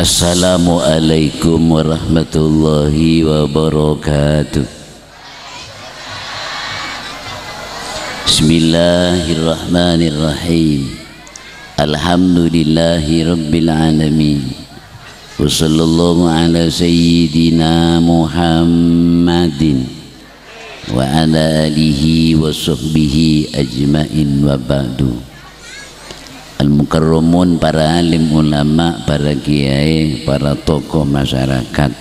Assalamualaikum warahmatullahi wabarakatuh. Bismillahirrahmanirrahim. Alhamdulillahi rabbil alamin. Wa sallallahu ala sayyidina Muhammadin wa ala alihi wa sahbihi ajmain wa ba'du. Al-mukarramun, para alim ulama, para kiai, para tokoh masyarakat,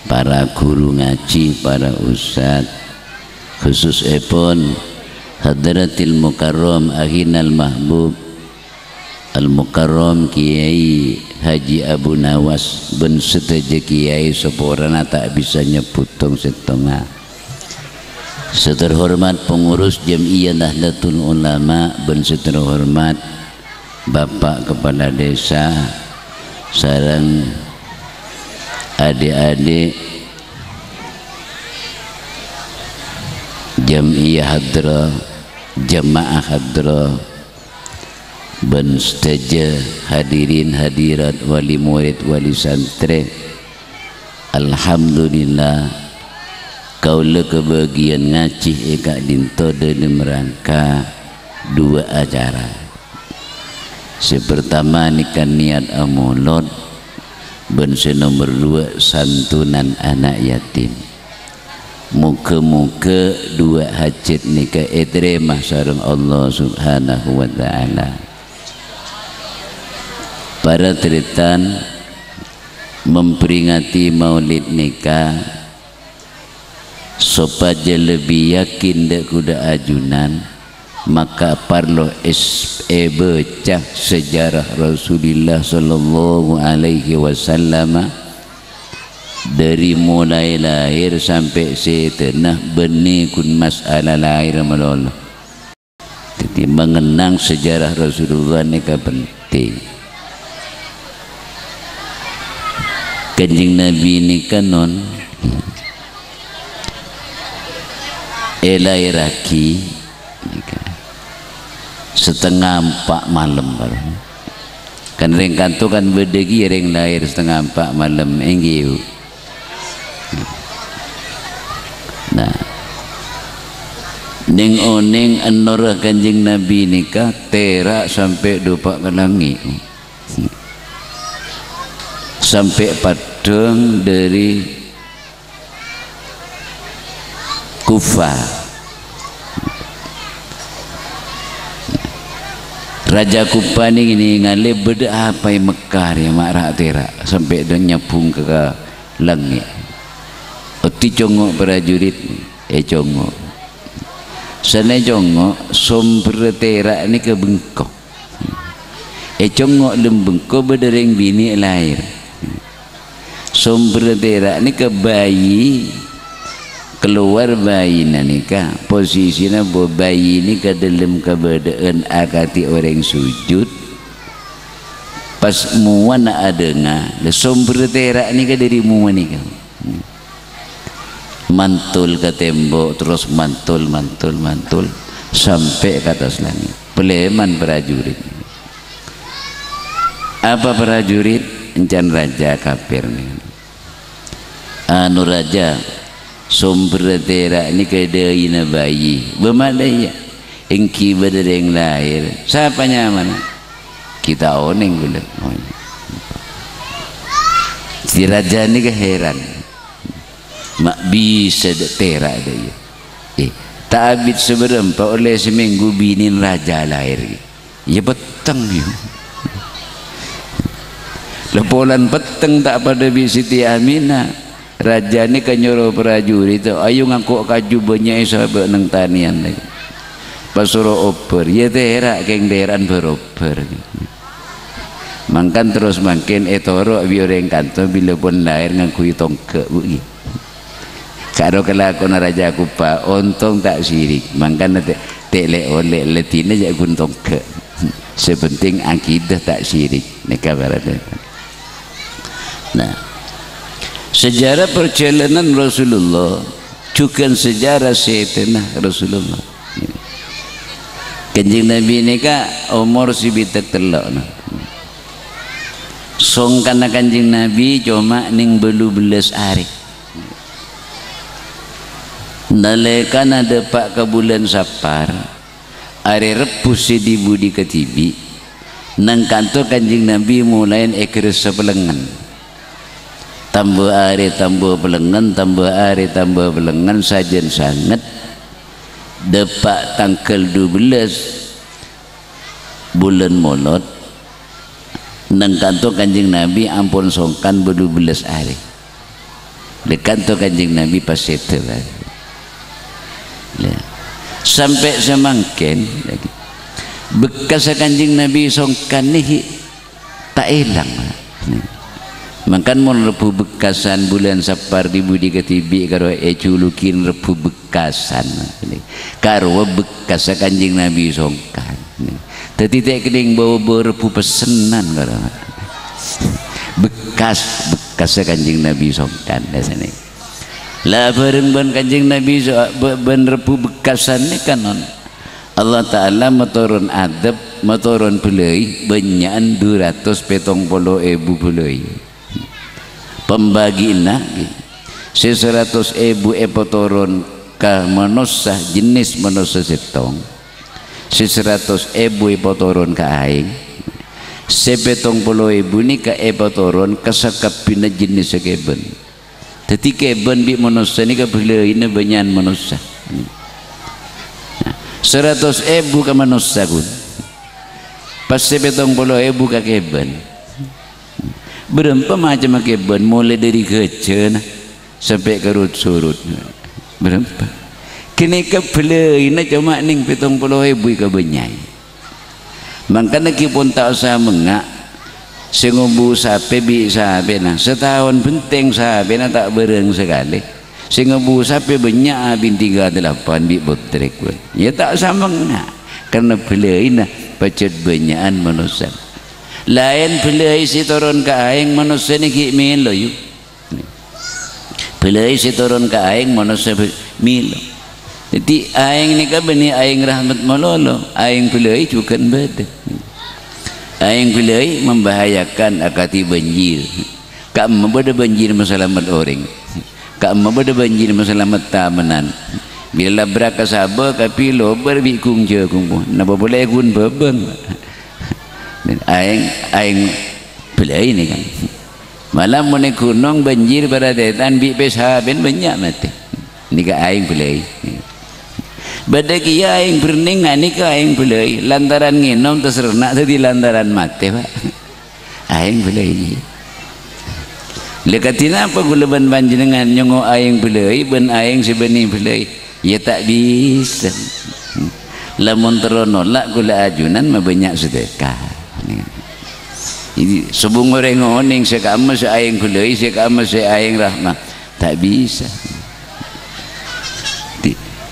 para guru ngaji, para ustadz, khususipun hadratil mukarram ahinal mahbub al-mukarram Kiai Haji Abu Nawas ben seteje kiai seporana tak bisa nyebut tong setengah. Seterhormat pengurus Jam'iyah Nahdlatul Ulama ben seterhormat Bapak Kepala Desa sareng adik-adik Jam'iyah Hadra, Jamaah Hadra, ben seteja hadirin hadirat, wali murid, wali santri. Alhamdulillah kaula kebagian ngaji eka dinto dalam rangka dua acara. Sepertama nikah niat amulod, ben nomor dua santunan anak yatim. Muka-muka dua hajat nikah etremah sareng Allah subhanahu wa ta'ala. Para teritan memperingati maulid nikah sopaja lebih yakin dek kuda ajunan, maka parlo baca sejarah Rasulullah sallallahu alaihi wasallam dari mulai lahir sampai setenah benih kun masalah lahir melolo. Jadi mengenang sejarah Rasulullah ini penting. Kanjeng Nabi ini kanon lahiraki setengah 4 malam baru. Kan ring kanto kan bedegi ring lahir setengah 4 malam enggiu. Nah, ning oning enor Kanjeng Nabi nikah terak sampai dupak ke langit. Sampai padang dari Kufah. Raja Kufah ini ngale beda apa yang Mekar ya marah terak sampai dia nyambung ke langit. Oti congok prajurit congok. Sana congok sumber terak ni ke bengkok. Congok lembengkok bedereng bini lahir. Sumber terak ni ke bayi keluar bayi nikah posisinya bahwa bayi ini ke dalam keberadaan akati orang sujud pas muan ada ngah sumber terak ni ke dari muan nikah mantul ke tembok terus mantul sampai ke atas langit. Peleman prajurit. Apa prajurit? Encan raja kafir nih. Anu raja sumber terak ni kedaina bayi bermadaya engki bedereng lahir siapanya mana kita oneng gula si raja ni keheran mak bisa terak dia tak habis seberempat oleh seminggu binin raja lahir ya petang dia lepolan petang tak pada Siti Aminah. Raja ni kan nyuruh prajurit itu, ayo ngangkuk kaju banyak sahabat nang tanian lagi. Pas suruh oper, ya terak keng deran beroper. Mangkan terus makin etoro bioreng kanto bila pun lahir ngakui tongke bui. Karo kelakon Raja Kufah, ontong tak sirik. Mangkan tele oleh letina jak kun tongke. Sepenting akidah tak sirik. Nikah berada. Nah. Sejarah perjalanan Rasulullah juga sejarah setenah Rasulullah. Kanjeng Nabi ini ka umur si bitak telok. songkan Kanjeng Nabi cuma ning belu belas hari nalekan ada pak ke bulan Sapar hari Repu di budi ketibi nang kantor Kanjeng Nabi mulai ekor sepelengan tambah hari tambah pelengan tambah hari tambah pelengan sajen sangat depak tanggal 12 bulan Molot nang kantor Kanjeng Nabi ampun songkan 12 hari di kantor Kanjeng Nabi pas itu sampai semangkin bekas Kanjeng Nabi songkan nih tak hilang makan mon Repu bekasan bulan Sapar di budi ketibi karo eculukin Repu bekasan karo bekas Kanjeng Nabi songkan tadi tak kening bawa Repu pesenan karo bekas Kanjeng Nabi songkan dasane lah bareng Kanjeng Nabi ben Repu bekasan ni kanon Allah Ta'ala meturun adab meturun belai banyakan 270.000 belai pembagina 100.000 epotoron ke manusia jenis manusia setong 100.000 epotoron ke aing 70.000 ni ke epotoron kesakapina jenis keben jadi keben bi manusia ni ke belai ini banyak manusia 100.000 ke manusia kun pas 70.000 ke keben berapa macam keben mulai dari kecil sampai ke surut berapa kini ke belai na cuma ning 70.000 ke benyai makanya kita tak usah mengak singumbu sape bi sape nah setahun penting sape na tak bereng sekali singumbu sape banyak bin 38 bi botrek ya tak usah mengak karena belai na pacet banyakan manusia lain belai si turun ke aing manusia ni milo yuk belai si turun ke aing manusia milo jadi aing ni kan beni aing rahmat malolo aing belai juga beda aing belai membahayakan akati banjir kak membeda banjir masalamat orang kak membeda banjir masalamat tamanan bila beraka sabah kapilo berbikung je kumpu napa boleh gun bebeng aing belai ni kan malam mune gunung banjir baradetan bi peshaben banyak mati ni ka aing belai badaki aing berning ni ka aing belai lantaran nginom tersernak tadi lantaran mati pak aing belai ni lekatina apa gulaban panjenengan nyongo aing belai ben aing sebeni belai ya tak bisa lamun teronolak gula ajunan mah banyak sedekah ini sebung orang ngoning sekama seaing kulai sekama seaing rahmah tak bisa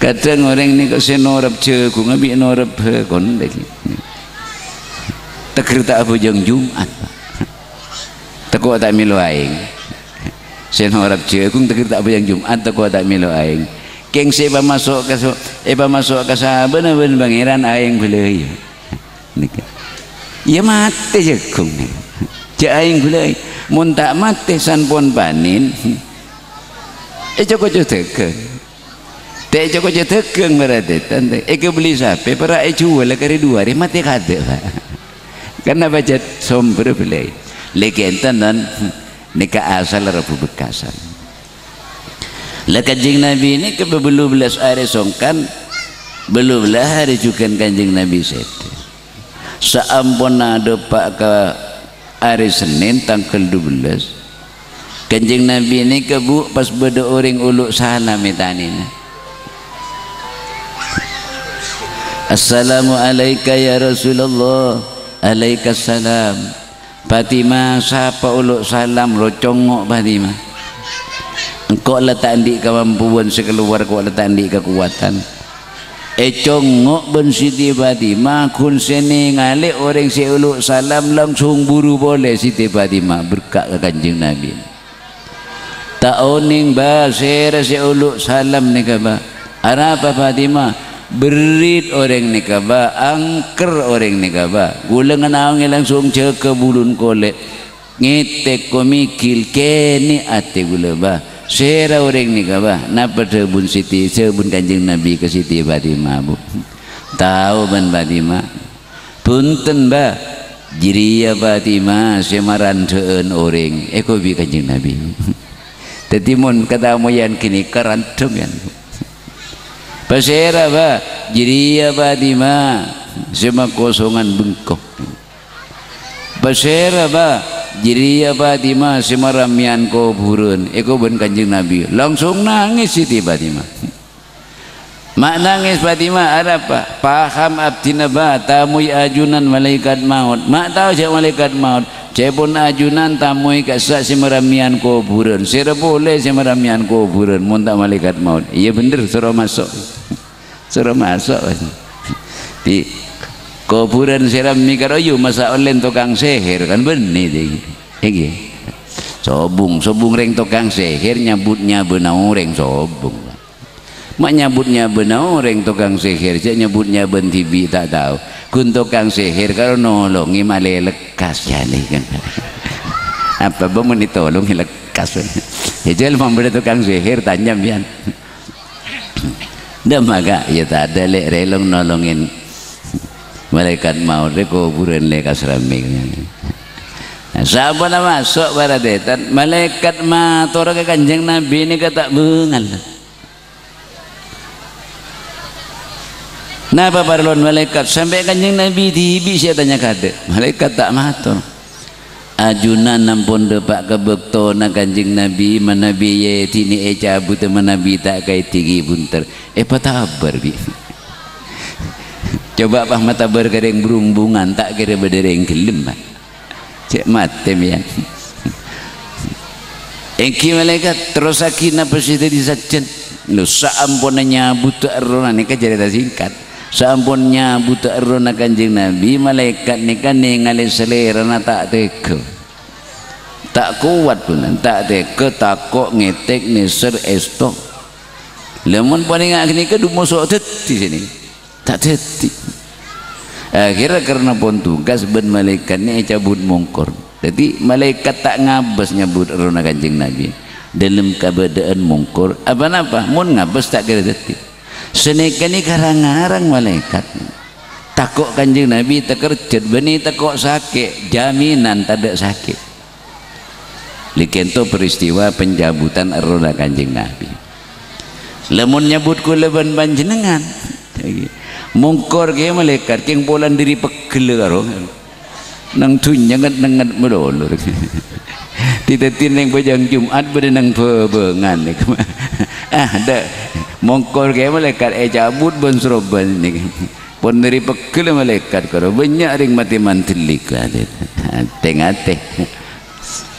kadang orang ni kasi norap cekung abi norap kon lagi tak kereta apa jang Jumat takut tak milu aing senorap cekung tak kereta apa jang Jumat takut tak milu aing keng seba masuk ke sahabat ben pangeran aing belai nikah ya mati je kong cak aing belai mun tak mati san pon panin cok tekeng teh cok tekeng berarti tante ke beli sape para jual kari 2 hari mati kada karena baca somber belai leken tanan nikah asal Repu bekasan lah Kanjeng Nabi ini ke 12 hari songkan 12 hari juga Kanjeng Nabi sete saampun ada pak ke hari Senin tanggal 12 Kanjeng Nabi ini ke bu pas beda orang uluk salam itanina Assalamualaikum ya Rasulullah alaikassalam Fatimah siapa uluk salam lo congok Fatimah engkau letak di kemampuan sekeluar kau letak di kekuatan congok ben Siti Fatimah kun seni ngalik orang seuluk salam langsung buru boleh Siti Fatimah berkat ke Kanjeng Nabi tak oning basir seuluk salam ni kaba apa Fatimah berit orang ni kaba angker orang ni kaba gulengan awang langsung cek ke bulun kolek ngetek komikil kene ate gula bah sera orang ni bah napa sebun Siti sebun Kanjeng Nabi ke Siti Fatimah bu tahu ban Fatimah punten bah jiria Fatimah semaran seun orang eko bi Kanjeng Nabi tetimun kata moyan kini karantung kan pasera bah jiria Fatimah sema kosongan bengkok pasera bah jiria Fatimah semaramian kuburan eko ben Kanjeng Nabi langsung nangis Siti Fatimah mak nangis Fatimah ada apa paham abdina ba tamui ajunan malaikat maut mak tahu siapa malaikat maut cepon ajunan tamui kasak semaramian kuburan sira boleh semaramian kuburan muntak malaikat maut iya bener suruh masuk di kuburan siram mikir ayu masa olen tukang sihir kan benih deh iki sobung reng tukang sihir nyabutnya benau reng sobung mak nyabutnya benau reng tukang sihir saya nyabutnya bentibi tak tahu kun tukang sihir kalau nolongi malah lekas jani kan apa bang ditolong lekas ya jual memberi tukang sihir tajam pian dah maka ya tak ada lek relong nolongin malaikat maut di kuburan lekas rame sahabat masuk pada detan malaikat maut orang ke Kanjeng Nabi ini kata bengal napa parlon malaikat sampai Kanjeng Nabi tibi saya tanya kade malaikat tak matur ajunan nampun depak kebekto na Kanjeng Nabi manabi ye tini cabut manabi tak kai tigi bunter patabar bi coba pah mata berkereng berumbungan tak kira berdereng gelem cek mate ya eki malaikat terus akina pesite disajen lu saampunnya buta erona nika cerita singkat saampunnya buta erona Kanjeng Nabi malaikat nika ningali selera na tak tega tak kuat pun tak tega takok ngetek neser esto lemon paling nika dumusuk di sini tak jadi akhirnya karena pun tugas ben malaikatnya cabut mungkor jadi malaikat tak ngabas nyabut erona Kanjeng Nabi dalam keadaan mungkor apa-apa mun ngabas tak kira jadi senekan ini karang-karang malaikat takok Kanjeng Nabi tak kerjat benih takok sakit jaminan tak ada sakit likento peristiwa pencabutan erona Kanjeng Nabi lemun nyabut kula ban panjenengan mungkor ke malaikat keng polan diri pegel karo nang tunyangat nangat melolor ditetin yang bajang Jumat pada nang bebengan ada mungkor ke malaikat cabut ben seroban ni pon diri pegel malaikat karo banyak ring mati mantelik tengate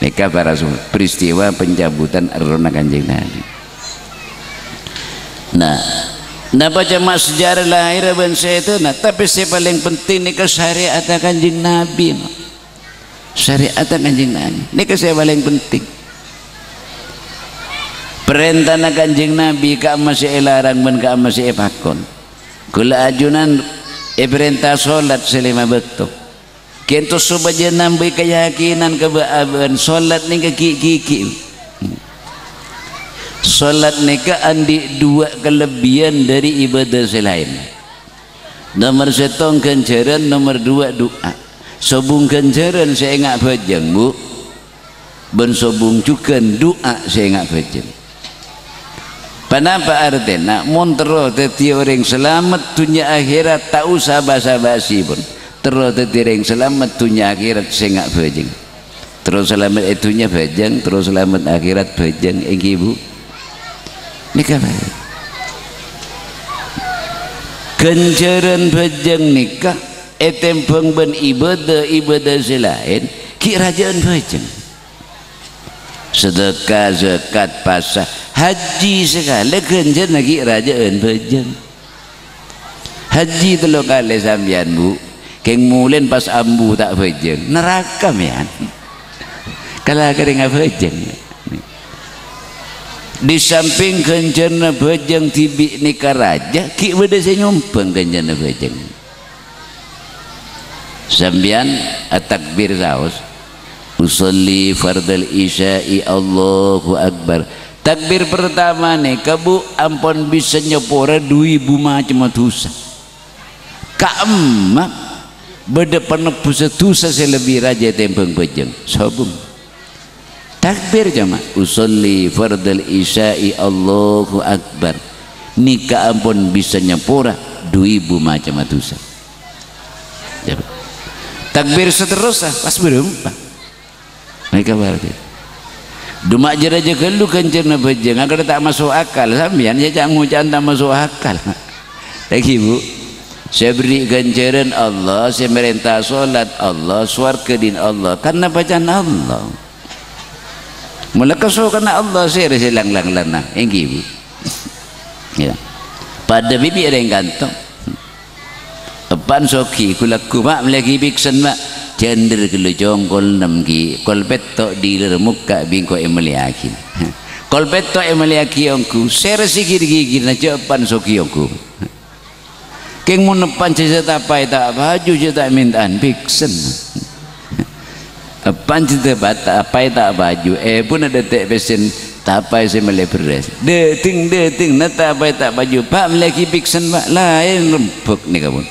mereka para peristiwa pencabutan erona Kanjeng Nabi nah baca mak sejarah lahir bangsa itu nah tapi yang paling penting ni ke syariat Kanjeng Nabi syariat Kanjeng Nabi ni ke saya paling penting perintah Kanjeng Nabi ka masih larang men ka masih pakon kula ajunan perintah solat selima betul kento subaja nambai keyakinan kebaaban solat ni ke kiki solat nikah andi dua kelebihan dari ibadah selain nomor setong kencaran nomor dua doa sobung kencaran saya ingat bajang bu ben sobung cukan doa saya ingat bajang kenapa artinya montero teti orang selamat dunia akhirat tak usah basa-basi pun terus teti orang selamat dunia akhirat saya ingat bajang terus selamat itunya bajang terus selamat akhirat bajang ibu nikah kencaran bajang nikah etempeng ben ibadah selain kerajaan bajang sedekah zakat pasah haji sekali kencar lagi kerajaan bajang haji telo kali sambian bu keng mulen pas ambu tak bajang neraka mian kalau kering bajang di samping kencerna bajang tibi nikah raja ki beda saya nyumpeng kencerna bajang sambian takbir saus usolli fardal isya'i Allahu Akbar. Takbir pertama nih kabu ampun bisa nyepora 2000 macam dosa. Kaemak berdepan pusa dosa selebih raja tempeng pejeng sabung. Takbir jama usolli fardal isya'i Allahu Akbar. Nika ampun bisa nyepora 2000 macam dosa. Takbir seterusnya pas berempat. Mereka berarti Dumak jeraja kelu kencerna bejeng agar tak masuk akal sambian ya jangan ngucan tak masuk akal lagi bu saya beri kenceran Allah saya merintah solat Allah swarga din Allah karena bacaan Allah mula kesau karena Allah saya silang lang lana enggi bu ya pada bibi ada yang ganteng apaan soki kulaku mak lagi biksen mak cender kelu jongkol namgi kolpet tok di muka bingko emeliakin kolpet tok emeliaki ongku serasi gigi na japan soki ongku keng mun nepan cerita tapai tak baju cerita mintaan biksen pan cerita bata apai tak baju pun ada tek pesen tapai saya melek beres deting nata apai tak baju pak melaki biksen pak lain lempuk ni kamu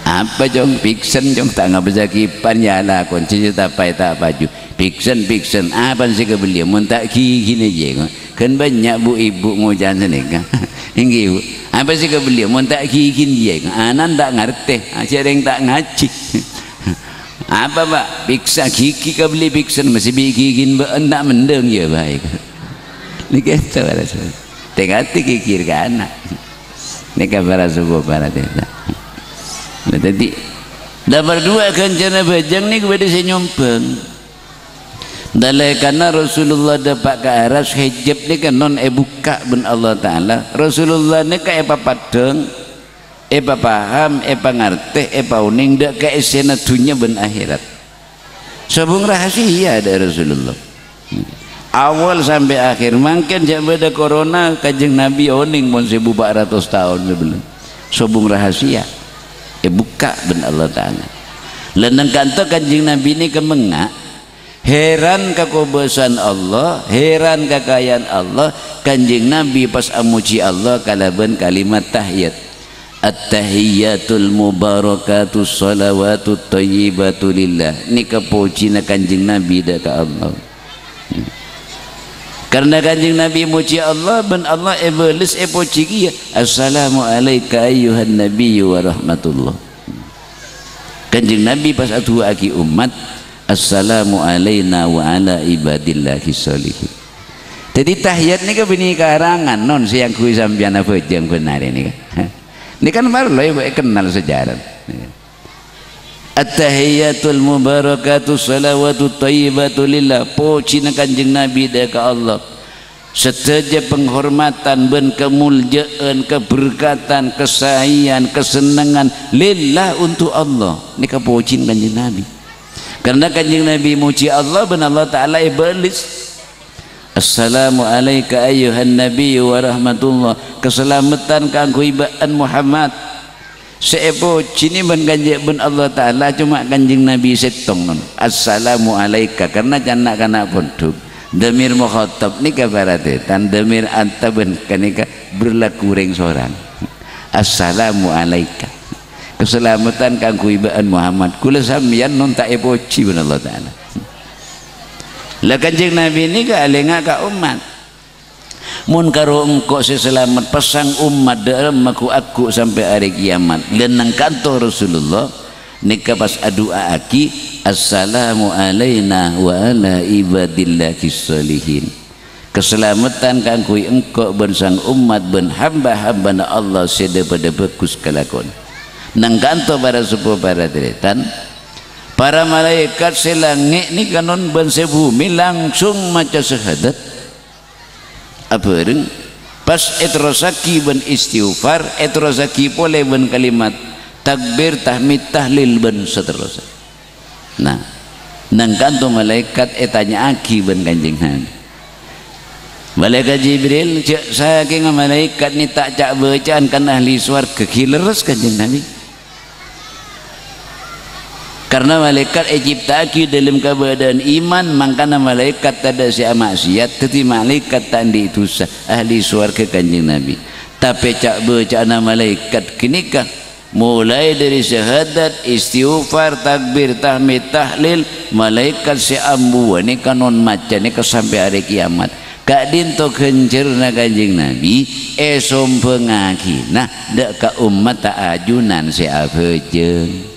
apa jong piksen jong tak ngabeza kipan ya lah kunci tak pai tak baju piksen apa sih kebeli mun tak gini je kan banyak bu ibu ngujan sini kan inggi bu apa sih kebeli mun tak gini je anan tak ngerti asyik yang tak ngaji apa pak piksa gigi kebeli piksen masih bikin tak mendeng ya baik ni kita rasa tengati kikir ke anak ni kabar subuh para teta. Nah, tadi dah berdua kencana bajang ni kepada saya nyompeng dalai karena Rasulullah dapat ke aras hijab ni kan non buka ben Allah Ta'ala Rasulullah ni ka padeng paham ngerti uning dak ke esena dunia ben akhirat sabung rahasia ada Rasulullah awal sampai akhir mungkin sampai ada corona kajeng Nabi oning mon 1400 tahun sebelum sabung rahasia buka ben Allah Ta'ala lenang kanto kanjeng Nabi ini kemengak heran kekuasaan Allah heran kekayaan Allah kanjeng Nabi pas amuji Allah kalaban kalimat tahiyat at-tahiyyatul mubarakatus salawatut thayyibatu lillah ni kepujian kanjeng Nabi dah ke Allah karena kanjeng Nabi muji Allah ben Allah iblis puji dia assalamu alayka ayyuhan nabiyyu wa rahmatullah kanjeng Nabi pas atu aki umat assalamu alayna wa ala ibadillahi sholihin jadi tahiyat ni kan bini karangan non siang kui sampian apa jang benar ini kan ini kan baru lo kenal sejarah at-tahiyyatul mubarakatuh salawatut thayyibatu lillah puji kanjeng Nabi dekat Allah setaja penghormatan ben kemuliaan keberkatan kesayangan kesenangan lillah untuk Allah ni puji kanjeng Nabi karena kanjeng Nabi muji Allah ben Allah Ta'ala iblis assalamu alayka ayyuhan nabiyyu wa rahmatullah keselamatan kanggo ibaan Muhammad seepo cini ben kanjeng ben Allah Ta'ala cuma kanjeng Nabi setong non assalamu alayka karena canak kana pondok damir mukhatab ni kabarate tan damir anta ben kanika berlaku ring sorang assalamu alayka keselamatan kanggo ibaan Muhammad kula sampeyan non tak epoci ben Allah Ta'ala lah kanjeng Nabi ni ka alenga ka umat mun karo engkau seselamat pasang umat dalam aku sampai hari kiamat lenang kantor Rasulullah nikah pas adua aki assalamu alayna wa ala ibadillahi sholihin keselamatan kanggo engkau ben sang umat ben hamba-hamba Allah seda pada bagus kelakon nang kantor para sepuh para deretan para malaikat selangit ni kanon ben sebumi langsung maca syahadat apa ring pas etrosaki ben istighfar etrosaki boleh ben kalimat takbir tahmid tahlil ben seterusnya nah nang kanto malaikat tanya aki ben kanjeng Nabi malaikat Jibril saking malaikat ni tak cak bacaan kan ahli swarga gileres kanjeng Nabi karena malaikat ciptaki dalam keadaan iman, makanya malaikat ada si maksiat tetapi malaikat tandi itu ahli surga kanjeng Nabi. Tapi cak bacaan malaikat kini kan mulai dari syahadat, istighfar, takbir, tahmid, tahlil, malaikat si ambu ini kanon macan ini sampai hari kiamat. Kak dinto kencerna kanjeng Nabi sompengaki nah dak ka umat tak ajunan si abejeng.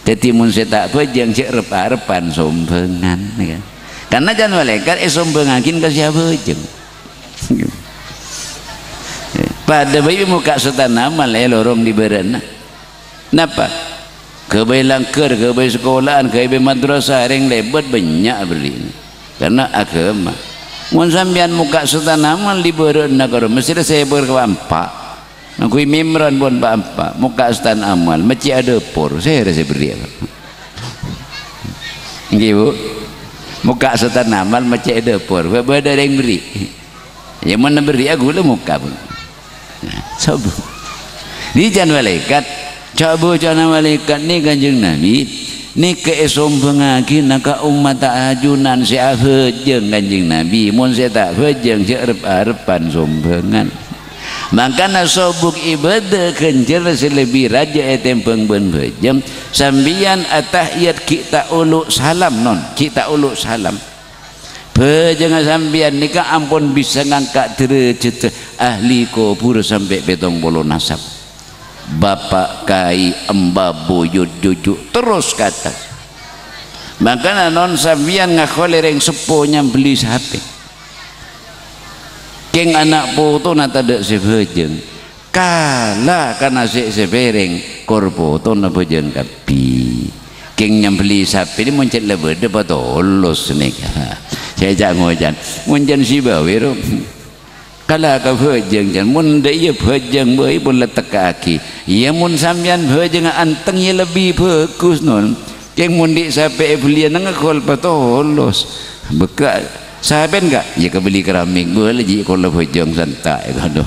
Jadi mun si tak bejeng si rep-repan sompengan kan. Karena jangan malaikat sompengakin ke si abejeng. Pada bayi muka setan amal lorong di berana. Napa? Kebai langker, kebai sekolahan, kebai madrasah, ring lebat banyak beri. Karena agama. Mun sambian muka setan amal di berana karo mesti saya berkewampak. Aku imimran pun bampak muka setan amal mesti ada por saya rasa beri. Nggih Bu. Muka setan amal mesti ada por. Beda ada yang beri. Yang mana beri aku lah muka pun. Coba di jangan malaikat coba jangan malaikat ni kanjeng Nabi ni keesompengaki naka umat tak ajunan si ahejeng kanjeng Nabi mun saya tak hejeng si arep-arepan sompengan makana sobuk ibadah kencer selebih raja etempeng ben hejeng sambian atahiyat kita uluk salam non kita uluk salam jangan sambian nikah ampun bisa ngangkat derajat ahli kubur sampai betong bolo nasab bapak kai embah buyut jujuk terus kata makanya non sambian ngakolereng sepuhnya beli sapi keng anak putu nata dek sebejeng kalah karena sebereng korpoto na bejeng kapi keng nyambeli sapi ini muncul lebih dapat olos nikah saya jangan ngojan munjan si bawiro kala ka hejeng jan mun da iya hejeng bae pun letak kaki ya mun sampean hejeng anteng ya lebih bagus non yang mun di sampai belian ngakol patolos beka saben enggak ya kebeli keramik boleh ji kalau hejeng santai aduh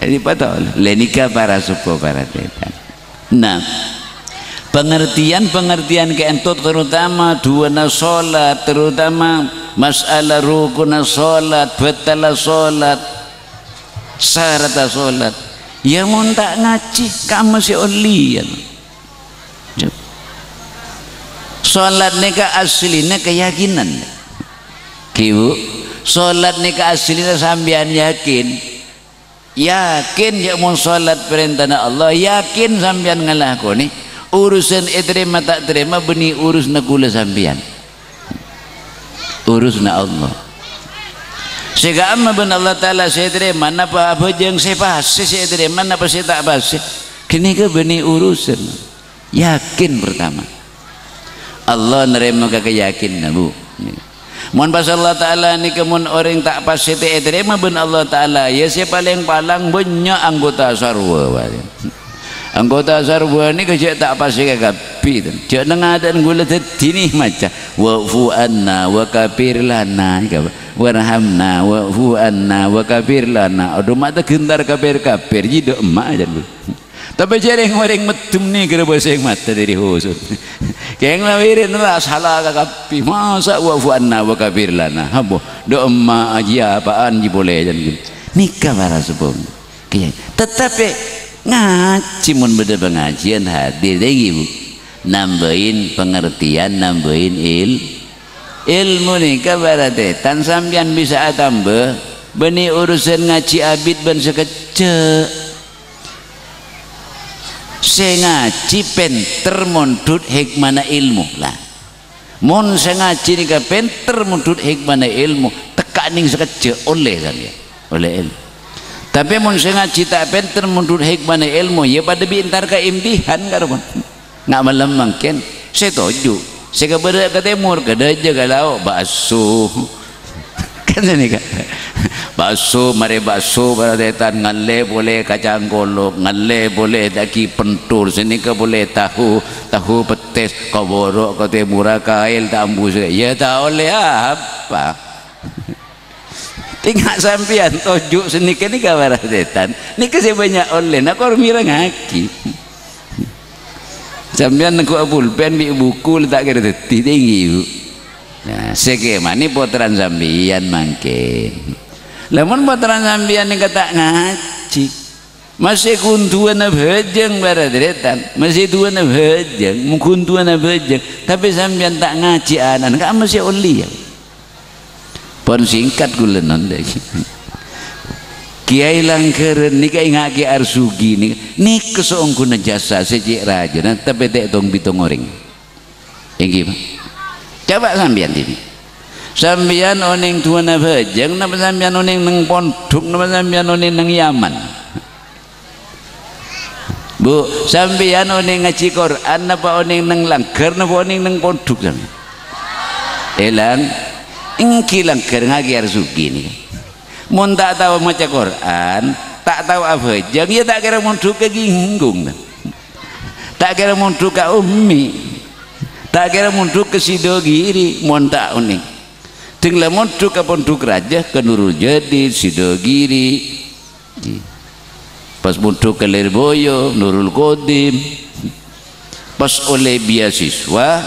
jadi patol lenika para supo para tetan nah pengertian keentot terutama dua solat terutama masalah rukun solat batal solat syarat solat ya mun tak ngaji kamu si olian solat nika aslinya keyakinan kibu solat nika aslinya sambian yakin ya mun solat perintah Allah yakin sambian ngalakoni urusan terima tak terima benih urus na kula sampian urus na Allah sehingga amma ben Allah Ta'ala saya terima napa apa jeng saya pasti saya terima napa saya tak pasti kini ke benih urusan yakin pertama Allah nerima ke yakin na Bu mohon pas Allah Ta'ala ni kemun orang tak pasti terima ben Allah Ta'ala ya saya paling banyak anggota sarwa anggota sarwa ni kecik tak pasti kapi tu cik nengadan gula tini macam wa'fu anna wa kafir lana warhamna wa'fu anna wa kafir lana aduh mata gentar kafir jadi emak aja tapi jarang orang metum ni kira bahasa yang mata dari husut yang lawirin lah salah kapi masa wa'fu anna wa kafir lana habo do emak aja apaan ji boleh jadi nikah para sepung tetapi ngaji mun beda pengajian hadir lagi Bu nambahin pengertian nambahin ilmu nih kabarate tan sampean bisa tambah benih urusan ngaji abid ben sekecek saya ngaji penter mondut hikmana ilmu lah mun saya ngaji nih ka penter mondut hikmana ilmu tekaning sekecek oleh kan ya oleh ilmu tapi mun saya ngaji tak penter mundur hikmah ilmu ya pada bintar ke imtihan karena nggak malam mungkin saya tuju saya kepada ke timur ke daja galau bakso kan ini kan bakso mari bakso pada tetan ngalle boleh kacang golok ngalle boleh daki pentur sini ke boleh tahu petis kau borok ke timur kail tambu ya tak oleh apa tinggal sampian tojuk senikah ni kabar setan ni kasih banyak oleh nak orang mira ngaki sampean nengku pulpen di buku letak kira tinggi bu. Nah, sekemani potran sambian mangke. Lamun potran sambian yang kata ngaji, masih kuntuan abajeng baradretan, masih tuan abajeng, mungkuntuan abajeng, tapi sambian tak ngaji anan, kan masih oli ya. Pon singkat gulenon deh. Kiai Langkeren ni kai ngaki arsugi ni keseong kuna jasa sejak raja, tapi tak tong bitong orang. Yang gimana? Coba sambian ini sambian oning tuan abajeng napa sambian oning neng pondok napa sambian oning neng Yaman bu sambian oning ngaji Quran napa oning neng Langker napa oning neng pondok sambian elang engki Langker ngagi arsugi ini mun tak tahu maca Quran tak tahu abajeng ya tak kira pondok keginggung tak kira pondok ka ummi tak kira munduk ke Sidogiri montak uning tinggal munduk ke pondok raja ke Nurul Jadid Sidogiri pas munduk ke Lirboyo Nurul Kodim pas oleh beasiswa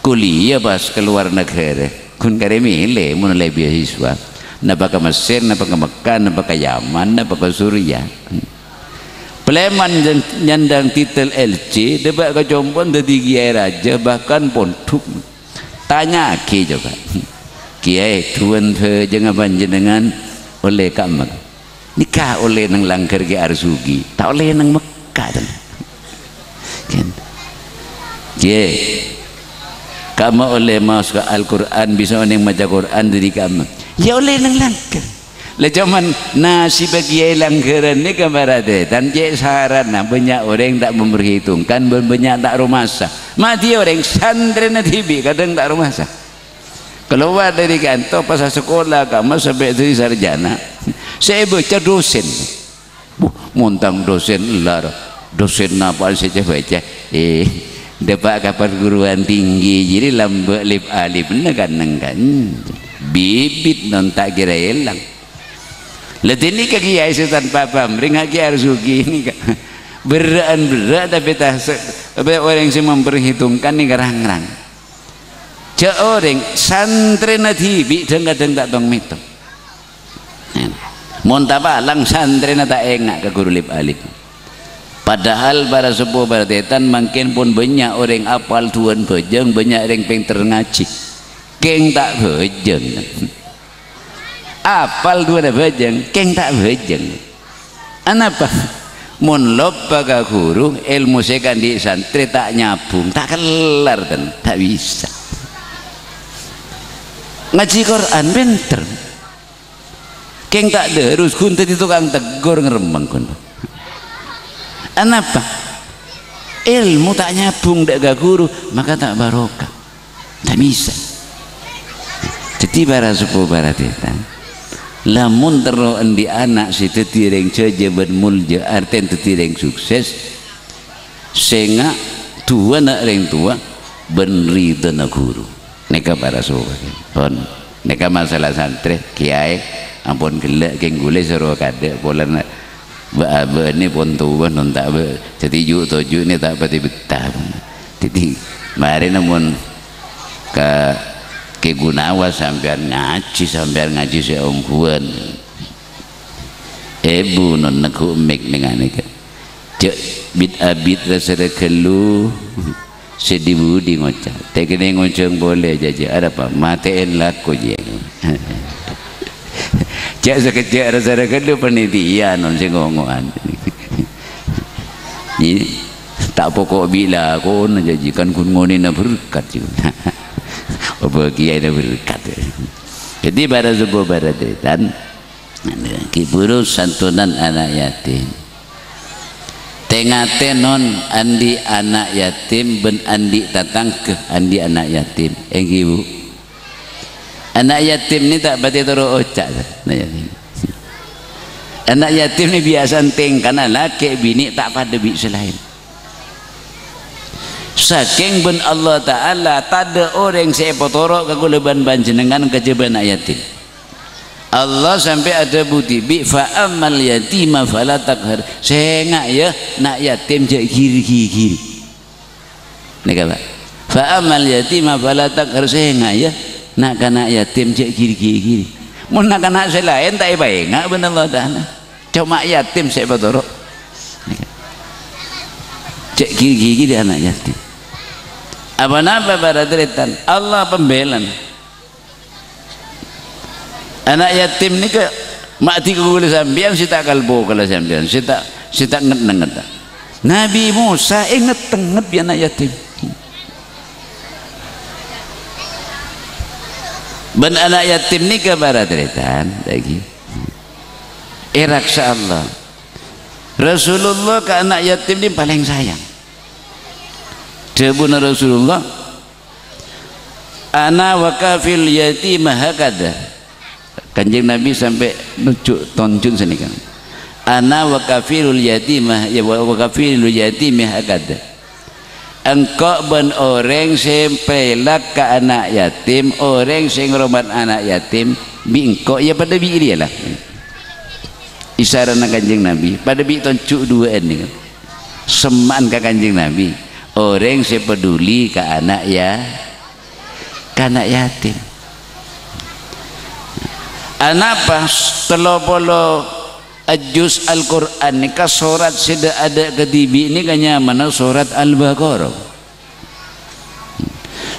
kuliah pas keluar negara kun kare milih mun oleh beasiswa napa ke Mesir napa ke Mekah napa ke Yaman napa ke Suriah Pleman nyandang titel LC debat ke Jombon dari Kiai Raja bahkan pondok tanya ki coba Kiai tuan jangan panjenengan oleh kamu nikah oleh nang Langker ke Arsugi tak oleh nang Mekah kan Kiai kamu oleh masuk Al-Quran bisa nang maca Quran dari kamu ya oleh nang Langker lah cuman nasi bagi Langkeran ni kamarade dan je sarana banyak orang tak memperhitungkan banyak tak rumasa mati orang santri natibi kadang tak rumasa keluar dari kantor pas sekolah kamu sampai dari sarjana saya baca dosen montang dosen lar dosen apa saja baca dapat kapal guruan tinggi jadi lambak lip alif kan bibit non tak kira hilang letini ke Kiai Sultan Papam ring haki arsugi ini berat tapi tak orang yang memperhitungkan ni garang-garang cak orang santri natibi kadang-kadang tak tong mitong montapa lang santri tak engak ke guru lip alif padahal para sepuh baratetan makin pun banyak orang apal tuan bejeng banyak orang pinter ngaji keng tak bejeng apal dua bajeng keng tak bajeng anapa mun loba ka guru ilmu sekan di santri tak nyabung tak kelar dan tak bisa ngaji Quran pinter keng tak derus kun tadi tukang tegur ngerembang kun anapa ilmu tak nyabung dak ka guru maka tak barokah tak bisa jadi para sepuh baratetan lamun teroan di anak si tetireng saja bermulja artian tetireng sukses sehingga tua nak reng tua benri dana guru neka para sobat pon neka masalah santri kiai ampun gelak keng gule seru kada pola ba ni pun tua non tak ba jadi juk toju ni tak pati betah jadi mari namun ke Gunawa sampean ngaji seongkuan ibu non aku mek dengan nika cek bit abit rasa kelu sedibudi ngocak tekene ngoceng boleh jaja ada apa matiin laku je cek sekejap rasa kelu penitia non sengongoan ini tak pokok bila aku najajikan kun ngoni na berkat juga apa kiai dah berkat jadi pada sebuah baradetan kiburu santunan anak yatim tengate non andi anak yatim ben andi tatang ke andi anak yatim ibu anak yatim ni tak berarti terus ocak anak yatim ni biasa teng karena laki bini tak pada bi selain saking ben Allah Ta'ala tak ada orang sepotorok kekuleban panjenengan kejeban yatim Allah sampai ada bukti bi fa amal yatima fala takhar sehingga ya nak yatim je giri nika Pak. Fa amal yatima fala taqhar ya nak kana yatim cek kiri mun nak kana selain tak bae ngak bener Allah taala cuma yatim saya betoro cek kiri anak yatim apa pada teritan Allah pembelan anak yatim ni ke mati kugul sambian sita kalbo kalau sambian sita nget Nabi Musa inget anak yatim ben anak yatim ni ke baratretan lagi iraksa Allah Rasulullah ke anak yatim ni paling sayang debuna Rasulullah ana wakafil yatimah hakada kanjeng Nabi sampai nujuk tonjun sini kan ana wakafilul yatimah ya wakafilul yatimah hakada engkau ben orang sempelak ke anak yatim orang sing ngoromat anak yatim bi engkau ya pada bi dia lah isyarat kanjeng Nabi pada bi tonjuk dua ini kan seman ke kanjeng Nabi orang sepeduli ke anak yatim anak pas telopolo ajus Al-Quran ni ka surat sudah ada ketibi ni kanya mana surat Al-Baqarah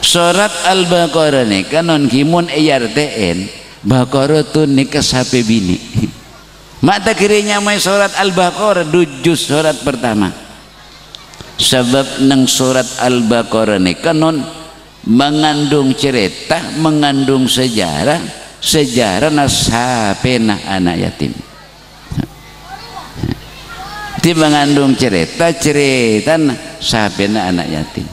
surat Al-Baqarah ni kan non kimun ERTN Baqarah tu ni ka sape bini mata kirinya mai surat Al-Baqarah juz surat pertama sebab nang surat Al-Baqarah ni kan non mengandung cerita mengandung sejarah na sape na anak yatim di mengandung cerita sabena anak yatim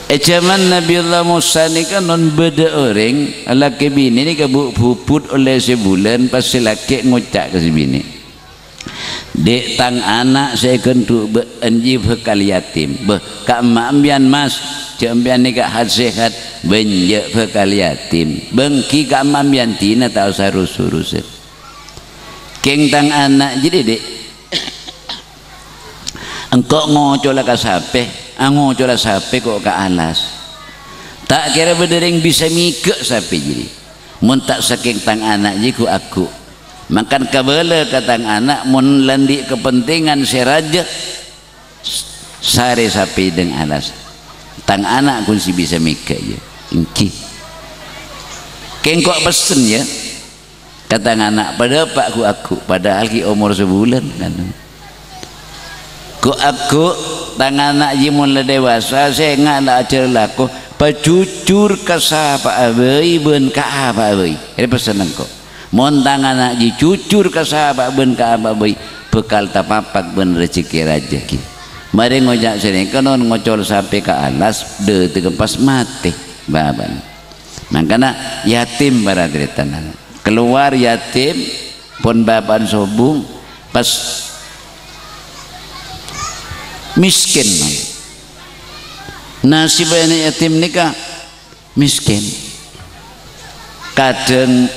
zaman Nabiullah Musa ni kan non beda orang laki bini ni kabuk puput oleh sebulan pas laki ngucak ke si bini dek tang anak saya kentuk beranji bekal yatim kak mak ambian mas jambian ni kak hat-sehat benjek bekal yatim bengki kak mak ambian tina tak usah urus-urusin keng tang anak jadi dek engkau ngocola ka sape ngocola sape kok ka alas tak kira berdering bisa mikek sape jadi mun tak saking tang anak jiku aku makan kabela ka tang anak mun landi kepentingan seraja sare sape deng alas tang anak kun si bisa mikek je engki keng kok pesen ya kata anak pada pak aku padahal ki umur sebulan kan ku aku tang anak jimun le dewasa saya ngala ajar laku pacucur ka sapa abei ben ka apa abei ini pesan engko mon tang anak ji cucur ka sapa ben ka apa abei bekal tapapak ben rezeki raja ki mari ngojak sini kanon ngocol sampai ke alas de tegempas mati baban makana yatim baradretan keluar yatim pun baban sobung pas miskin nasib anak yatim nikah miskin kadang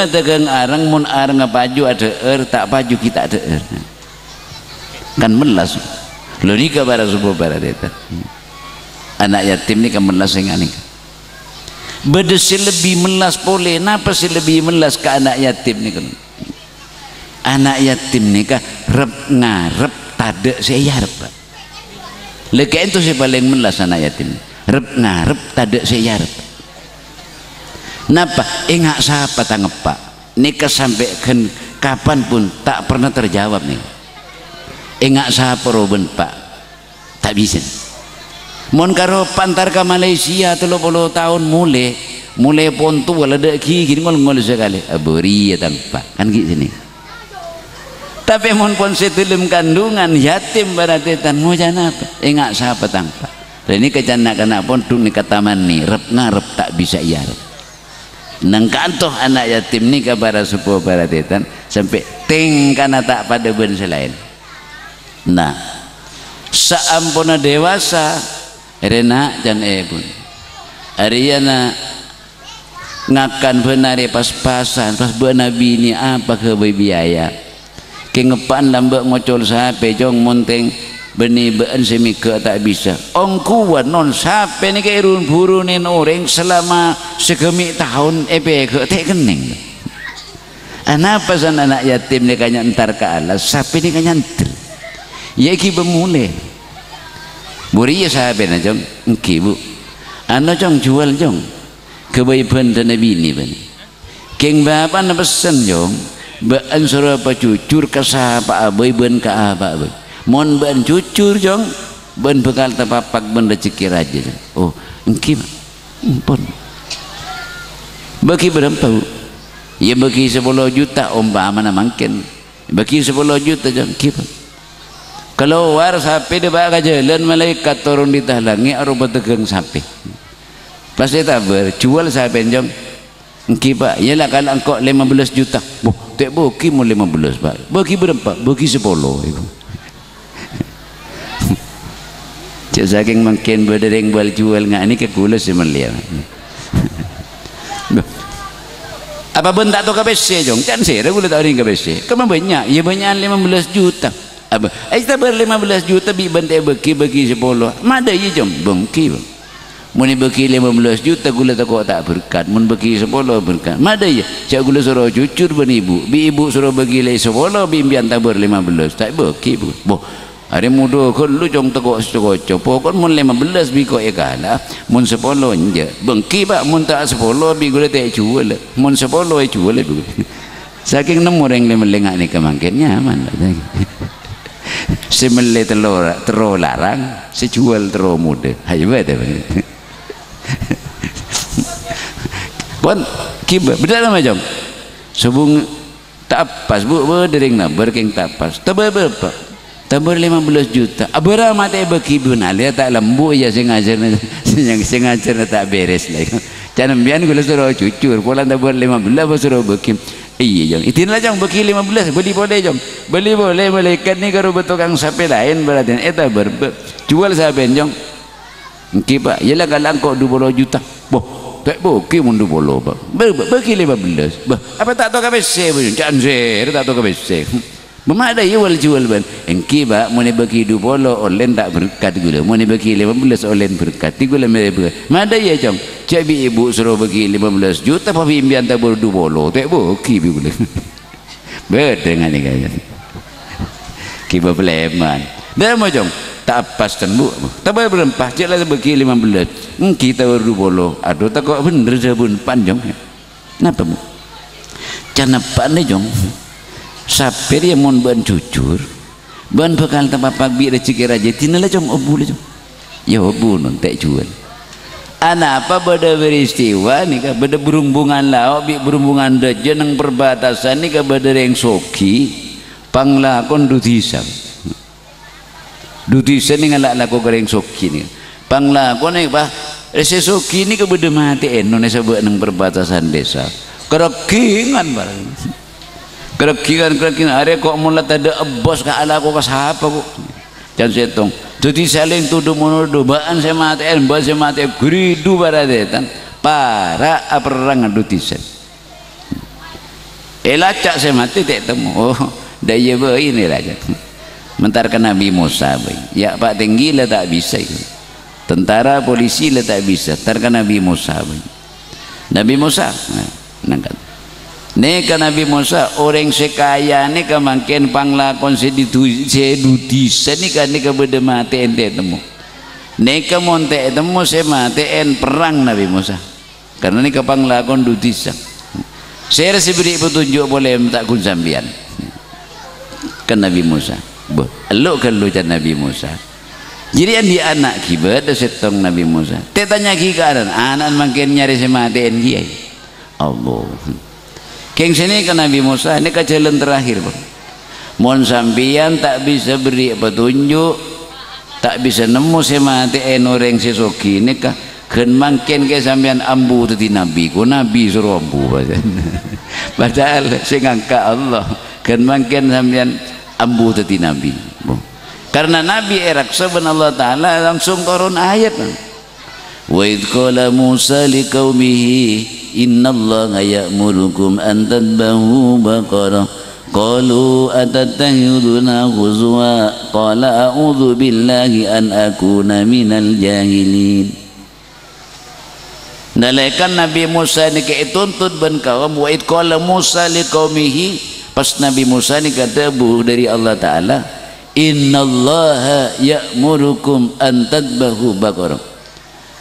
dagang arang mun arang paju ada tak paju kita ada kan melas lo nikah pada subuh pada deta anak yatim nikah melas yang aning bedesi lebih melas boleh napa sih lebih melas ke anak yatim ni kan anak yatim ni kan rep ngarep tade saya rep leka itu sih paling melas anak yatim rep ngarep tade saya rep napa ingat siapa tanggap pak nikah sampai kapan pun tak pernah terjawab nih ingat siapa roben pak tak bisa mon karo pantar ke Malaysia 30 tahun mulai pontu wala dak ki ngol sekali abori ya tanpa kan gitu sini tapi mon pon setelem kandungan yatim baratetan mau jana apa ingat siapa tanpa dan ini kecana-kana pon tu ni kataman ni rep ngarep tak bisa iya nang kantoh anak yatim ni ke bara sepuh baratetan sampai ting kana tak pada ben selain nah saampuna dewasa rena dan pun Ariana ngakan benari pas-pasan pas benabi ni apa ke biaya kengepan lambak ngocol sape jong monteng beni bean semika tak bisa ongkuan non sampai ni ke irun burunin orang selama segemik tahun ke tak kening apa san anak yatim ni kanya entar ke alas sampai ni kanya entar ya ki bermulai buri ya sahabat na jong engki bu ano jong jual jong kebaikan dan nabi ni bani keng bapa na pesan jong bean surah apa cucur ke sahabat abai ben ke apa abai mon ben cucur jong ben bekal tapapak ben rezeki raja oh engki pun bagi berapa ya bagi 10 juta umpama mungkin bagi 10 juta jong kipa kalau war sampai dia bak jalan malaikat turun di talangi arupa tegang sampai pas dia tabar jual sampai jong engki pak yalah kalau engkau 15 juta boh tak bagi mau 15 pak bagi berapa bagi 10 ibu cak saking makin berdering bual jual ngak ni ke gula semelia apa pun tak tahu KBC jong kan saya gula tak ada KBC kamu banyak ya banyak 15 juta apa kita ber 15 juta bi bantai bagi 10 mada ye jom bengki mun bagi 15 juta gula tak berkat mun bagi 10 berkat mada ye cak gula suruh cucur ben ibu bi ibu suruh bagi 10 bi imbian tabur 15 tak bagi bu boh hari muda kon lu jong tekok secoco pokon mun 15 bi ko ekala mun 10 je bengki pak mun tak 10 bi gula tak jual mun 10 jual bu saking nemu orang lengak ni kemangkennya aman semele telur larang sejual telur muda ayo betul pun kiba betul macam sebung tak pas bu berdering nak berking tak pas tabar berapa tabar 15 juta abara mate berkibun alia tak lembu ya sengaja tak beres lagi jangan biar gula suruh cucur pola tabar 15 suruh berkim iya jom itulah jom bagi 15 beli boleh jom beli boleh malaikat ni kalau bertukang sampai lain berarti eta jual sampai jom engki pak yalah kalau kau 20 juta boh tak bagi mun 20 pak bagi 15 bah apa tak tahu KBC pun jangan saya tak tahu KBC memada ya wal jual ban engki pak mun bagi 20 online tak berkat gula mun bagi 15 online berkat gula mereka mada ya jom cak ibu suruh bagi 15 juta tapi imbian tak baru 20 tak bagi gula berdengan ni kaya kiba peleman dah macam tak pas kan bu tak berempah cak lah bagi 15 kita baru 20 aduh tak kok bener sabun panjang kenapa bu cana pandai jong sampai dia mon ban cucur ban bekal tempat pagi rezeki raja tinalah jom obu lah jom ya obu non tak jual anak apa beda peristiwa ni kah beda berhubungan lauk bi berhubungan daja nang perbatasan ni kah beda yang soki panglakon dutisan ni ngalak laku goreng soki ni panglakon ni bah rese soki ni kah beda mati enon sebab nang perbatasan desa kerekingan barang kerekingan ada kok mula ada bos ka ala ko ka sapa ko jan setong jadi saling tuduh menuduh baan saya mati guridu baradetan para perang dutisan elacak saya mati tak temu oh daya ini raja mentarkan Nabi Musa ya pak tinggi lah tak bisa tentara polisi lah tak bisa tarkan Nabi Musa Nabi Musa nangkat neka Nabi Musa orang sekaya ni kemangkin panglakon sedudisa ni kan neka beda mati ente temu neka monte temu saya mati en perang Nabi Musa karena neka panglakon dudisa saya rasa beri petunjuk boleh tak kun sambian kan Nabi Musa elu kalau kan Nabi Musa jadi yang dia anak kibat ada setong Nabi Musa dia tanya kikaran anak makin nyari saya mati en dia Allah keng sini ke Nabi Musa ini ke jalan terakhir bang mon sampian tak bisa beri petunjuk tak bisa nemu semati orang sesoki ini kah ken mangken ke sampian ambu tadi Nabi ku Nabi suruh ambu padahal singangka Allah ken mangken sampian ambu tadi Nabi karena Nabi erak saban Allah Ta'ala langsung turun ayat wa idh qala Musa liqaumihi innallaha ya'murukum an tadbahu baqarah qalu atattakhiduna huzwa qala a'udzu billahi an akuna minal jahilin. Nalaikan Nabi Musa ni ke tuntut ban kaum wa id qala Musa liqaumihi, pas Nabi Musa ni kata dari Allah Taala, innallaha ya'murukum an tadbahu baqarah.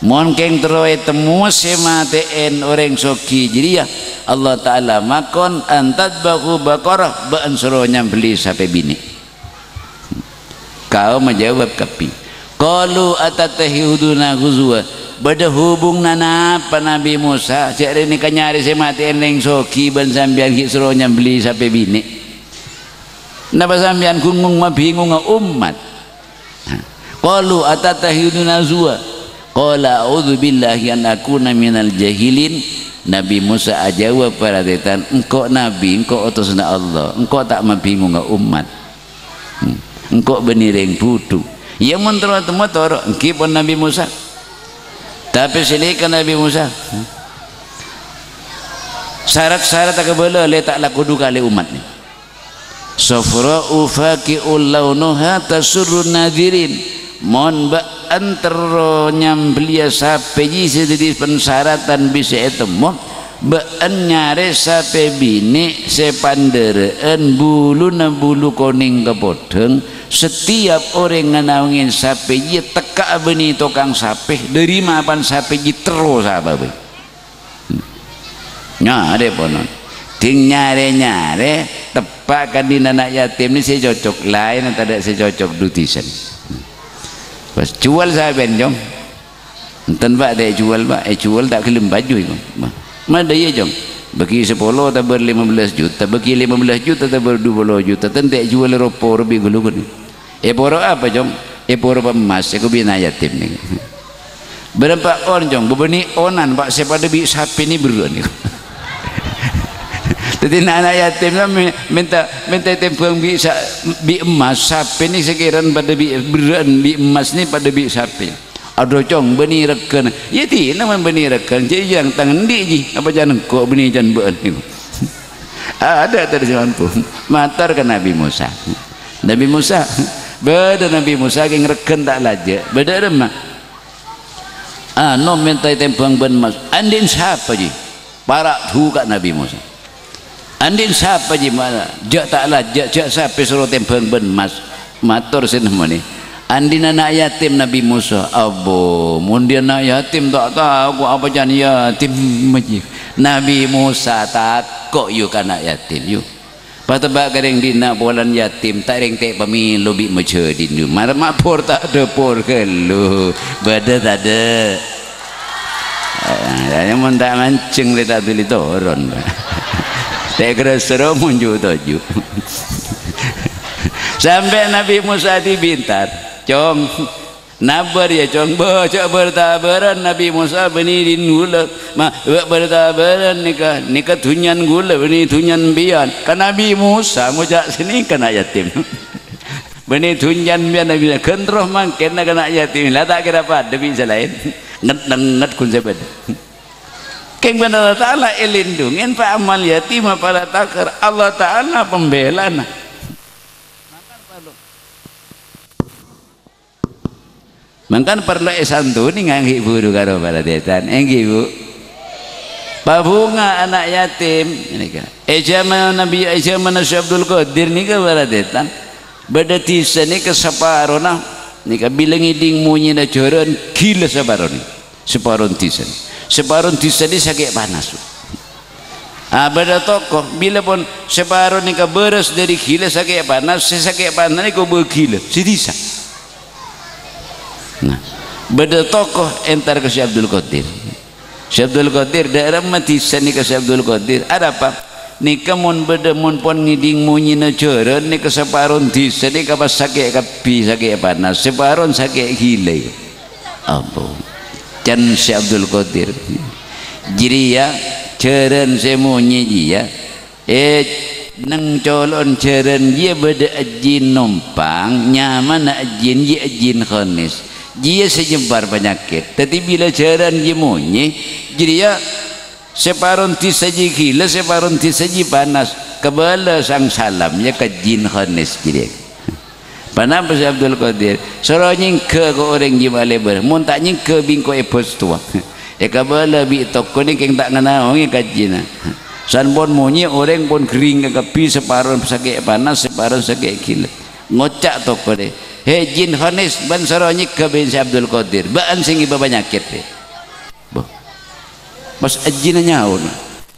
Mon keng teroe temu sematen orang soki jadi ya Allah Taala makon an tadbahu baqarah ba'an suruh nyambeli sampai bini. Kau menjawab kapi qalu atattahiduna huzwa, bada hubung nana apa Nabi Musa cak ni kanyari sematen leng soki ban sambian ki suruh nyambeli sampai bini. Napa sampean kungung mah bingung umat. Qalu atattahiduna huzwa qala a'udzu billahi an akuna minal jahilin. Nabi Musa ajawab pada detan, engkau nabi, engkau utusna Allah, engkau tak mabingung umat. Engkau benireng putu. Ya mentero motor engkipun Nabi Musa. Tapi silakan Nabi Musa. Syarat-syarat akabala letak laku duka le umat ni. Safra'u faqi'ul launuha tasurrun nadirin. Mon ba antara nyambelia sape ji sedih pensyaratan bisa etemo ba nyare sape bini sepandereen bulu na bulu koning kepodeng. Setiap orang nganawingin sape ji teka beni tokang sape dari mapan sape ji terus apa be nyare ponon ting nyare tepakan di anak yatim ni saya cocok lain atau tidak saya cocok dutisan pas jual saya benjong enten pak dia jual pak jual tak kelim baju itu mana dia jong bagi 10 atau 15 juta bagi 15 juta atau 20 juta tentu jual ropor lebih gulu ni poro apa jong poro emas aku bina yatim ni berapa orang jong berbeni onan pak sepada bi sapi ni beruan ni. Jadi anak yatim lah minta tempang bi emas sapi ni sekiran pada bi beran bi emas ni pada bi sapi. Ada cong beni rekan. Ya ti nama beni rekan. Jadi yang tangan di ji apa jangan kok beni jangan beran ni. Ada terjemahan pun. Matar ke Nabi Musa. Nabi Musa beda Nabi Musa yang rekan tak laja. Beda remah. No minta tempang ben emas. Andin siapa ji? Parak tu kat Nabi Musa. Andin siapa je mana? Jak taklah jak siapa suruh tempang ben mas matur senama ni. Andin anak yatim Nabi Musa. Abo, mun dia anak yatim tak tahu apa jan yatim maji. Nabi Musa takok you kan anak yatim you. Patebak kadang dina bolan yatim tak reng tek pemilu bi meje dindu. Mar mapur tak ada por ke lu. Bada tak ada. Yang mun tak mancing le tak tuli toron. Tak kira seru munjuk toju. Sampai Nabi Musa dibintar, cong nabar ya cong baca bertabaran Nabi Musa benirin gula, bertabaran nikah tunyan gula beni tunyan bian. Kan Nabi Musa mujak sini kena yatim. Beni tunyan bian Nabi kentroh mangken kena yatim. Lah tak kira apa demi selain nget kun sebab. Keng benar Allah Ta'ala elindungin pak amal yatim pada takar Allah Ta'ala pembela nah. Makan perlu santuni nganggi buru karo pada detan enggi bu pabunga anak yatim ini kan zaman Nabi zaman Syekh Abdul Qadir ni ke pada detan bedati seni ke separona ni ke bilang iding munyi na joran gila separon separon tisen separuh tisani sakit panas. Beda tokoh bila pun separuh ni beres dari gila sakit panas, sakit panas ni kau bergila, sedisa. Nah, beda tokoh entar ke Syekh Abdul Qadir. Syekh Abdul Qadir daerah mati sani ke Syekh Abdul Qadir. Ada apa? Ni kamun beda mun pon ngiding munyi na joran ni ke separuh tisani ke pas sakit kapi sakit panas, separuh sakit gila. Apa? Can Syekh Abdul Qadir jadi ya ceren semuanya dia nang colon ceren dia beda ajin numpang nyaman ajin dia ajin khonis dia sejebar penyakit tapi bila ceren dia munyi jadi ya separon ti saji gila separon ti saji panas kebala sang salamnya ke jin khanis gini panapa si Abdul Qadir soro nyingke ko orang jimale ber mun tak nyingke bingko epos tua kebala bi toko ni keng tak ngana ongi kajina san pon monye orang pon kering ke pi separon sakit panas separon sakit gila ngocak toko deh he jin khanis ban soro nyingke bin si Abdul Qadir baan sing iba penyakit deh pas ajina nyaun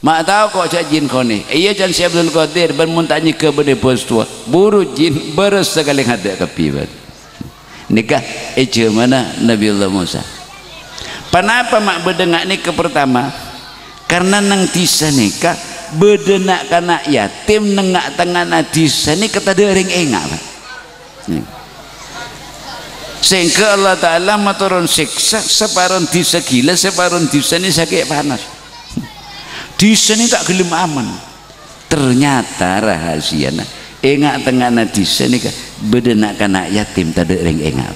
mak tahu kok cak jin kone iya jan si Abdul Qadir ban mun tanya ke bade bos tua buru jin beres sekali hade kepibat nikah eje mana Nabiullah Musa kenapa mak bedengak ni ke pertama karena nang tisa nikah bedenak kanak yatim nengak tengah natisa ni kata dering engak pak sehingga Allah Ta'ala maturun siksa separon disa gila separon disa ini sakit panas disa ini tak gelem aman ternyata rahasia engak tengah disa ini bedenak kanak yatim tak ada ring engak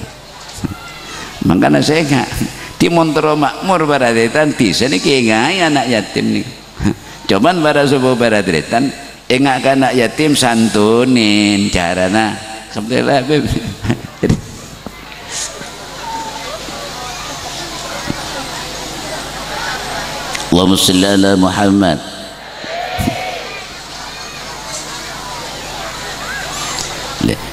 makanya saya engak di Montoro Makmur Baradetan disa ini engak anak yatim nih cuman pada sebuah Baradetan engak kanak yatim santunin carana alhamdulillah Allahumma salli ala Muhammad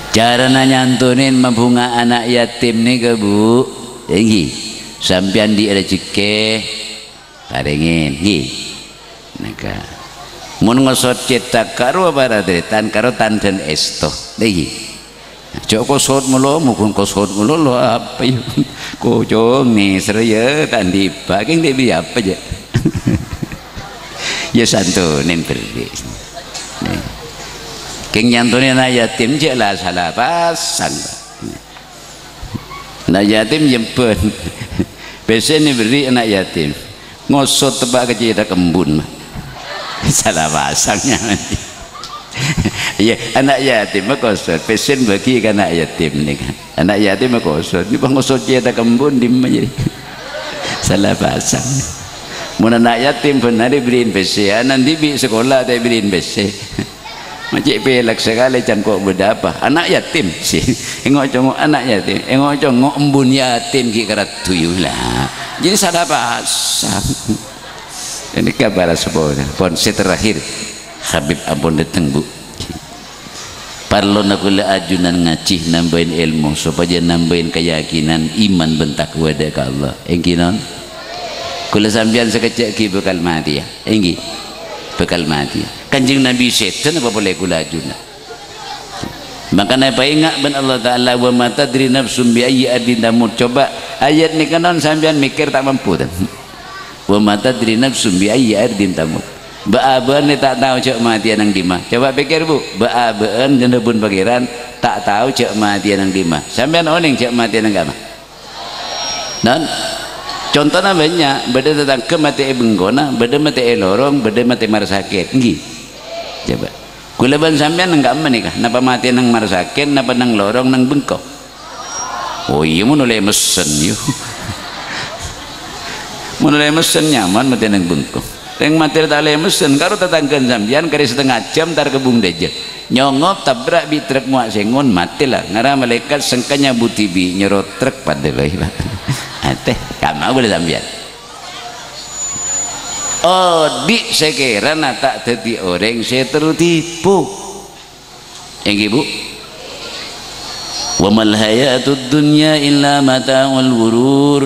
cara nyantunin membunga anak yatim ni ke bu ini sampian di rezeki paringin ini naka mun ngosot cetak karo Baradetan karo tandan esto lagi cok kosot mulu mukun kosot mulu lo apa yuk kocok nih seraya tandi baking dia apa aja ya santunin beri keng nyantunin anak yatim jelas salah pasang anak yatim jemput biasanya ni beri anak yatim ngosot tebak kecil dah kembun salah pasangnya ya anak yatim kosot pesen bagi anak yatim ni kan anak yatim kosot ni pengosot kecil dah kembun di mana salah pasang mun anak yatim benar diberiin PC nanti di sekolah dia beriin PC macam pelak sekali can kok berdapa anak yatim sih engok congok anak yatim engok congok embun yatim ki kerat tuyul lah jadi salah pasang ini kabar sebuah ponse terakhir Habib ampun datang bu parlo nakula ajunan ngacih nambahin ilmu supaya nambahin keyakinan iman bentak wada ke Allah engkinon kula sambian sekecek ki bekal mati ya enggi bekal mati kanjeng Nabi setan apa boleh kula ajuna makanya apa ingat ben Allah Ta'ala wa ma tadri nafsum bi ayyi ardin tamut coba ayat ni kanon sambian mikir tak mampu kan wa ma tadri nafsum bi ayyi ardin tamut baaban ni tak tahu cak mati nang di mana coba pikir bu baaban janda pun pangeran tak tahu cak mati nang di mana sambian oning cak mati nang mana dan contohnya banyak beda tentang kematian benggona beda mati lorong beda mati marsakit nggih coba kulaban sampean enggak menikah napa mati nang marsakit napa nang lorong nang bengkok oh iya mulai mesen yuk mulai mesen nyaman mati nang bengkok yang mati tak boleh mesen karo tetanggan sampean kari setengah jam tar kebung deje nyongop tabrak bi truk muak sengon matilah ngara malaikat sengkanya butibi nyerot truk pada bayi teh kamu boleh sambian oh di sekiranya tak jadi orang saya tertipu yang ibu wa mal hayatud dunya illa mata'ul ghurur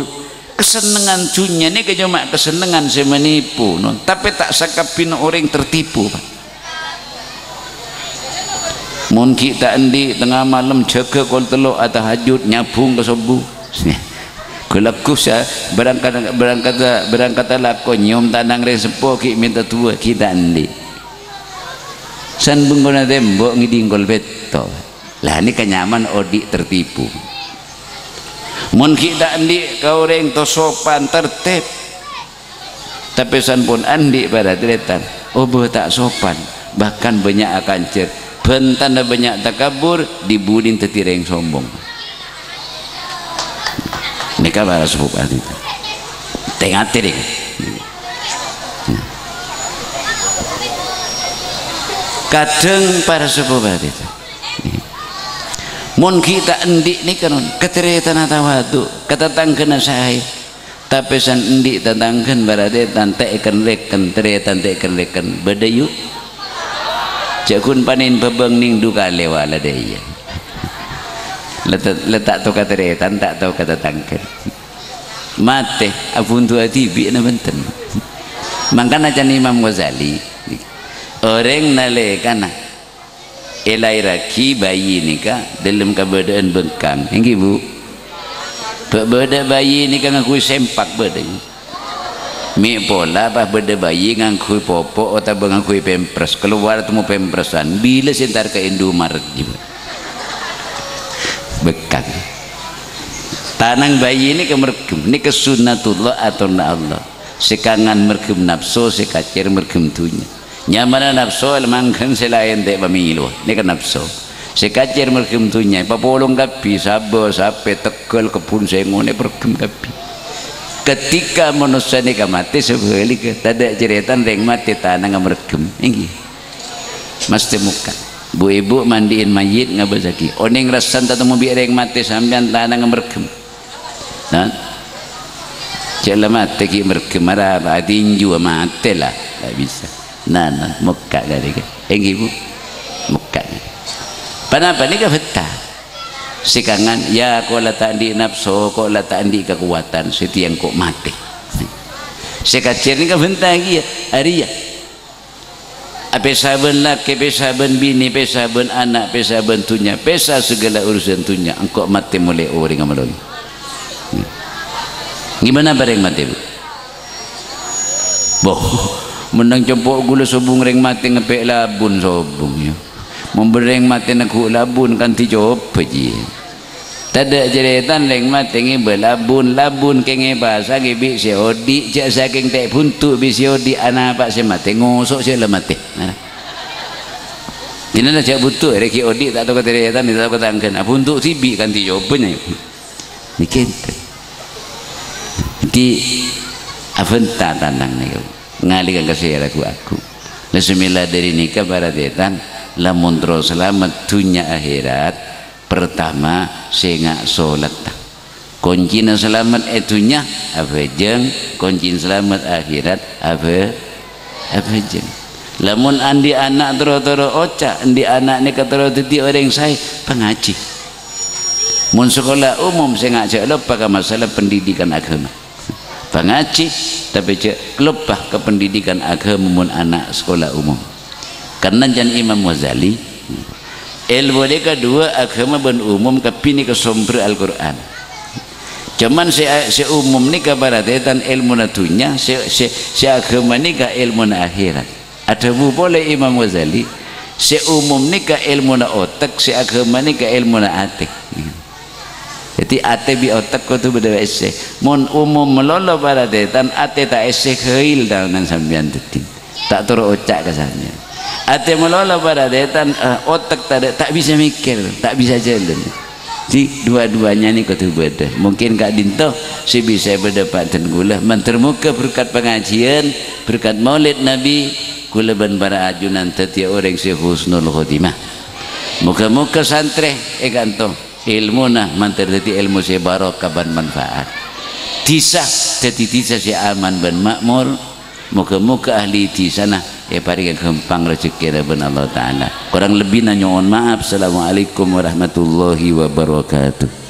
kesenangan dunia ini cuma kesenangan saya menipu non tapi tak sakapin orang tertipu Pak mun kita endi tengah malam jaga kol telok atau hajud nyabung ke subuh kelaku saya berangkat lako nyom tanang resepo ki minta tua kita andi san bengkona tembok ngidinggol beto lah ini kenyaman odi tertipu mun kita andi kau orang to sopan tertib tapi san pun andi pada tretan oh tak sopan bahkan banyak akan cer bentana banyak takabur dibudin tetireng sombong ini kabar sepupu itu tengah tiring kadang para sahabat itu mun kita endik ni kan keteretan tawadu katatangkeun sae tapi san endik tatangkeun barade tante ikan leken teretan te ikan leken badayu jakun panin babang ning duka lewala daya letak tu kateretan tak tahu katatangkeun mate apuntu atibi na benten mangkana can Imam Ghazali orang nalekana elai raki bayi nikah dalam keadaan bengkang ini bu beda bayi nikah ngakui sempak beda mi pola apa beda bayi ngakui popo atau ngakui pempres keluar temu pempresan bila sentar ke Indomaret juga bekang tanang bayi ini kemerkem ini kesunatullah atau Allah sekangan merkem nafsu sekacir merkem tunya nyamana nafsu mangkan selain dek pemilu ini kan nafsu sekacir merkem tunya papolong kapi sabo sape tekel kepun sengon merkem kapi ketika manusia ni mati sebalik tidak ceritan reng mati tanah merkem ini mesti muka bu ibu mandiin mayit ngabazaki oning rasan tatu mobil reng mati sambian tanah merkem nah cela mati ki merkem marah adinju mati lah tak bisa nah muka kali ke ibu muka kenapa ni ke fitah sekangan ya kau letak di nafsu kau letak di kekuatan setiang kau mati sekacir ni ke fitah lagi ya hari ya apa saben laki pesaben bini pesaben anak pesaben tunya pesa segala urusan tunya engkau mati mulai orang amalon gimana bareng mati bu boh menang cempok gula sobung reng mati ngepek labun sobungnya membereng mati nak labun kan tijop je tada jeritan reng mati nge labun labun kenge bahasa gibi seodi cak saking tek puntuk bi seodi ana pak se mati ngosok se mati ini dah cak butuh reki odi tak tahu kata jeritan tak tahu kata angken puntuk tibi kan tijopnya mikir di aventa tanang ni ngalikan kasih aku Bismillah dari nikah baratetan lamun terus selamat dunia akhirat pertama sengak solat kunci selamat etunya apa jeng kunci selamat akhirat apa jeng lamun andi anak tero-tero oca andi anak ni katero titi orang saya pengaji mun sekolah umum sengak cak lupa masalah pendidikan agama pengaji tapi cek lupa ke pendidikan agama mun anak sekolah umum karena jan Imam Ghazali ilmu dia kedua agama ben umum kepini ke sumber Al-Quran cuman si umum ni ke baratetan ilmu natunya si agama ni ke ilmu na akhirat ada bu boleh Imam Ghazali si umum ni ke ilmu na otak si agama ni ke ilmu na atik jadi ate bi otak ko tu beda ese mon umum melolo baratetan ate tak ese khail dengan sambian tetin tak turu ocak ke sambian ate melolo baratetan otak tak bisa mikir tak bisa jalan di dua-duanya ni ko tu beda mungkin kak dinto si bisa berdapat dan gula mentermuka berkat pengajian berkat maulid nabi gula ban para ajunan tetia orang si husnul khotimah muka-muka santre kanto ilmu nah manterti ilmu si barokah ban manfaat tisah jadi tisah si aman ban makmur muka-muka ahli tisah nah paling gampang rezeki dari Allah Ta'ala kurang lebih nanya mohon maaf. Assalamualaikum warahmatullahi wabarakatuh.